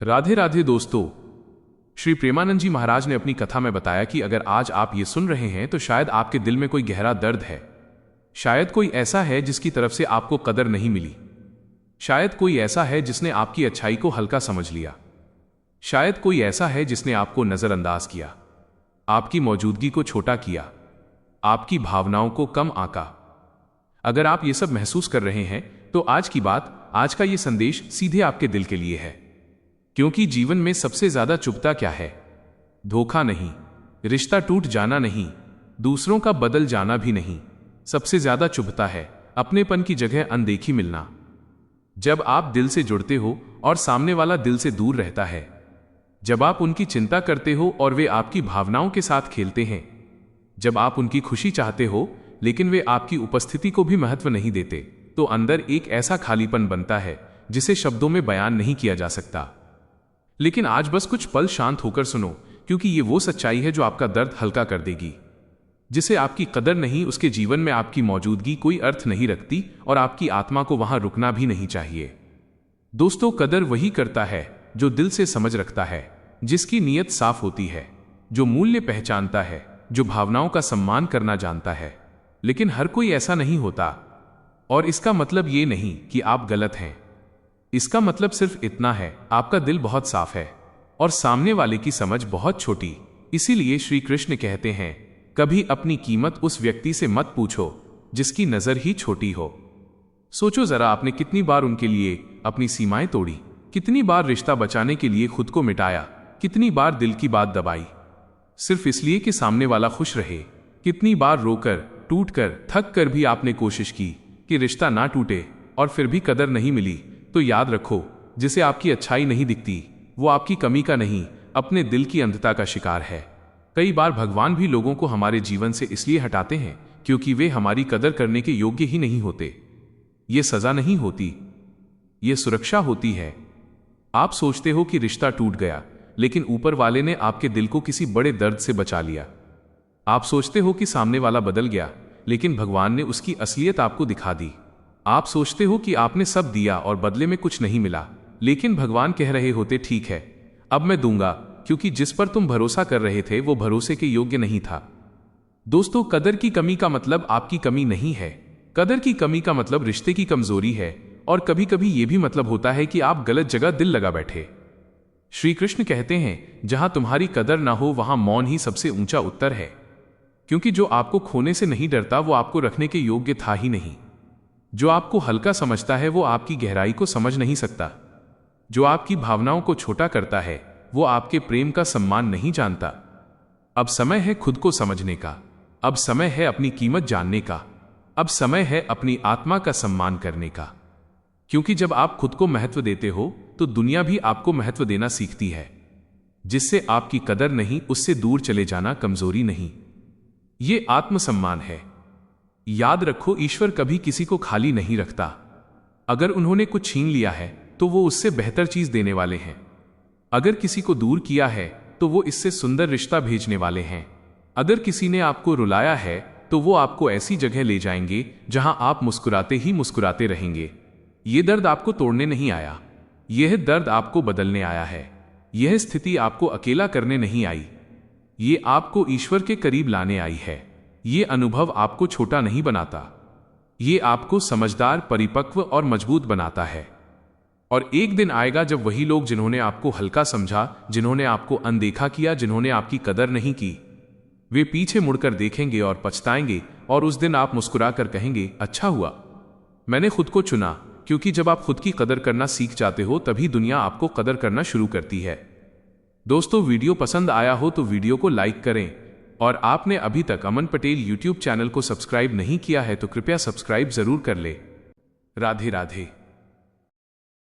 राधे राधे दोस्तों। श्री प्रेमानंद जी महाराज ने अपनी कथा में बताया कि अगर आज आप ये सुन रहे हैं तो शायद आपके दिल में कोई गहरा दर्द है। शायद कोई ऐसा है जिसकी तरफ से आपको कदर नहीं मिली। शायद कोई ऐसा है जिसने आपकी अच्छाई को हल्का समझ लिया। शायद कोई ऐसा है जिसने आपको नजरअंदाज किया, आपकी मौजूदगी को छोटा किया, आपकी भावनाओं को कम आंका। अगर आप ये सब महसूस कर रहे हैं तो आज की बात, आज का ये संदेश सीधे आपके दिल के लिए है। क्योंकि जीवन में सबसे ज्यादा चुभता क्या है? धोखा नहीं, रिश्ता टूट जाना नहीं, दूसरों का बदल जाना भी नहीं। सबसे ज्यादा चुभता है अपनेपन की जगह अनदेखी मिलना। जब आप दिल से जुड़ते हो और सामने वाला दिल से दूर रहता है। जब आप उनकी चिंता करते हो और वे आपकी भावनाओं के साथ खेलते हैं। जब आप उनकी खुशी चाहते हो लेकिन वे आपकी उपस्थिति को भी महत्व नहीं देते, तो अंदर एक ऐसा खालीपन बनता है जिसे शब्दों में बयान नहीं किया जा सकता। लेकिन आज बस कुछ पल शांत होकर सुनो, क्योंकि ये वो सच्चाई है जो आपका दर्द हल्का कर देगी। जिसे आपकी कदर नहीं, उसके जीवन में आपकी मौजूदगी कोई अर्थ नहीं रखती और आपकी आत्मा को वहां रुकना भी नहीं चाहिए। दोस्तों, कदर वही करता है जो दिल से समझ रखता है, जिसकी नीयत साफ होती है, जो मूल्य पहचानता है, जो भावनाओं का सम्मान करना जानता है। लेकिन हर कोई ऐसा नहीं होता। और इसका मतलब ये नहीं कि आप गलत हैं। इसका मतलब सिर्फ इतना है, आपका दिल बहुत साफ है और सामने वाले की समझ बहुत छोटी। इसीलिए श्री कृष्ण कहते हैं, कभी अपनी कीमत उस व्यक्ति से मत पूछो जिसकी नजर ही छोटी हो। सोचो जरा, आपने कितनी बार उनके लिए अपनी सीमाएं तोड़ी, कितनी बार रिश्ता बचाने के लिए खुद को मिटाया, कितनी बार दिल की बात दबाई सिर्फ इसलिए कि सामने वाला खुश रहे। कितनी बार रोकर, टूटकर, थक कर भी आपने कोशिश की कि रिश्ता ना टूटे और फिर भी कदर नहीं मिली। तो याद रखो, जिसे आपकी अच्छाई नहीं दिखती वो आपकी कमी का नहीं, अपने दिल की अंधता का शिकार है। कई बार भगवान भी लोगों को हमारे जीवन से इसलिए हटाते हैं क्योंकि वे हमारी कदर करने के योग्य ही नहीं होते। ये सजा नहीं होती, ये सुरक्षा होती है। आप सोचते हो कि रिश्ता टूट गया, लेकिन ऊपर वाले ने आपके दिल को किसी बड़े दर्द से बचा लिया। आप सोचते हो कि सामने वाला बदल गया, लेकिन भगवान ने उसकी असलियत आपको दिखा दी। आप सोचते हो कि आपने सब दिया और बदले में कुछ नहीं मिला, लेकिन भगवान कह रहे होते, ठीक है, अब मैं दूंगा, क्योंकि जिस पर तुम भरोसा कर रहे थे वो भरोसे के योग्य नहीं था। दोस्तों, कदर की कमी का मतलब आपकी कमी नहीं है। कदर की कमी का मतलब रिश्ते की कमजोरी है, और कभी कभी यह भी मतलब होता है कि आप गलत जगह दिल लगा बैठे। श्री कृष्ण कहते हैं, जहां तुम्हारी कदर ना हो वहां मौन ही सबसे ऊंचा उत्तर है। क्योंकि जो आपको खोने से नहीं डरता वो आपको रखने के योग्य था ही नहीं। जो आपको हल्का समझता है वो आपकी गहराई को समझ नहीं सकता। जो आपकी भावनाओं को छोटा करता है वो आपके प्रेम का सम्मान नहीं जानता। अब समय है खुद को समझने का। अब समय है अपनी कीमत जानने का। अब समय है अपनी आत्मा का सम्मान करने का। क्योंकि जब आप खुद को महत्व देते हो तो दुनिया भी आपको महत्व देना सीखती है। जिससे आपकी कदर नहीं, उससे दूर चले जाना कमजोरी नहीं, ये आत्मसम्मान है। याद रखो, ईश्वर कभी किसी को खाली नहीं रखता। अगर उन्होंने कुछ छीन लिया है तो वो उससे बेहतर चीज देने वाले हैं। अगर किसी को दूर किया है तो वो इससे सुंदर रिश्ता भेजने वाले हैं। अगर किसी ने आपको रुलाया है तो वो आपको ऐसी जगह ले जाएंगे जहां आप मुस्कुराते ही मुस्कुराते रहेंगे। ये दर्द आपको तोड़ने नहीं आया, यह दर्द आपको बदलने आया है। यह स्थिति आपको अकेला करने नहीं आई, ये आपको ईश्वर के करीब लाने आई है। ये अनुभव आपको छोटा नहीं बनाता, ये आपको समझदार, परिपक्व और मजबूत बनाता है। और एक दिन आएगा जब वही लोग जिन्होंने आपको हल्का समझा, जिन्होंने आपको अनदेखा किया, जिन्होंने आपकी कदर नहीं की, वे पीछे मुड़कर देखेंगे और पछताएंगे। और उस दिन आप मुस्कुरा कर कहेंगे, अच्छा हुआ मैंने खुद को चुना। क्योंकि जब आप खुद की कदर करना सीख जाते हो तभी दुनिया आपको कदर करना शुरू करती है। दोस्तों, वीडियो पसंद आया हो तो वीडियो को लाइक करें, और आपने अभी तक अमन पटेल यूट्यूब चैनल को सब्सक्राइब नहीं किया है तो कृपया सब्सक्राइब जरूर कर ले। राधे राधे।